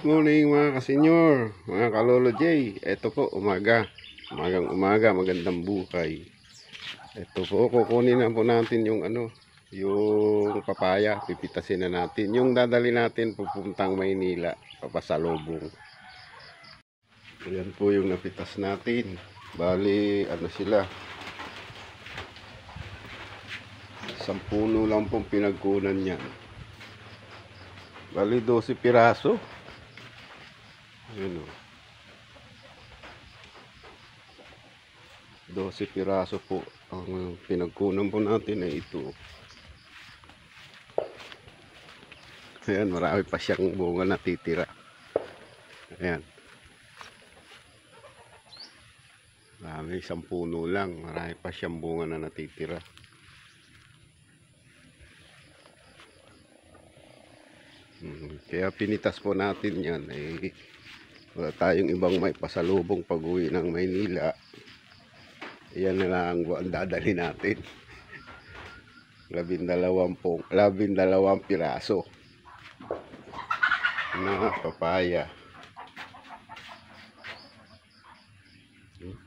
Good morning mga kasenyor, mga kalolo J. Ito po umaga, magandang buhay. Ito po, kukunin na po natin yung yung papaya. Pipitasin na natin yung dadali natin pupuntang Maynila, papasalubong. Ayan po yung napitas natin. Bali sila, 10 puno lang pong pinagkunan niyan. Bali 12 piraso. Ayan o. 12 piraso po ang pinagkunan po natin ay ito. Ayan, marami pa siyang bunga natitira. Ayan. Marami, 10 puno lang. Marami pa siyang bunga na natitira. Kaya pinitas po natin yan. Wala tayong ibang may pasalubong pag uwi ng Maynila. Yan na lang ang dadali natin. 12 piraso na papaya.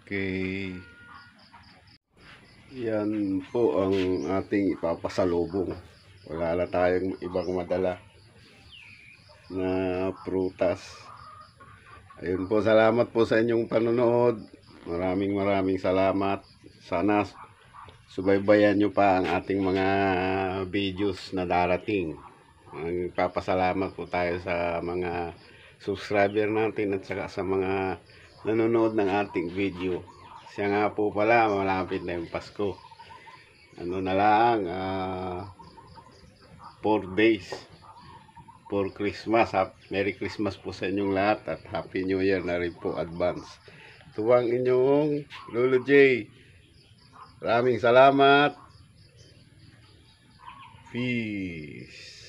Okay. Yan po ang ating ipapasalubong. Wala na tayong ibang madala na prutas. Ayun po, salamat po sa inyong panonood. Maraming salamat. Sana subaybayan nyo pa ang ating mga videos na darating. Papasalamat po tayo sa mga subscriber natin at saka sa mga nanonood ng ating video. Siya nga po pala, malapit na yung Pasko. Na lang, 4 days for Christmas. Merry Christmas po sa inyong lahat at Happy New Year na rin po advance. Tuwang inyong Lolo J. Maraming salamat. Peace.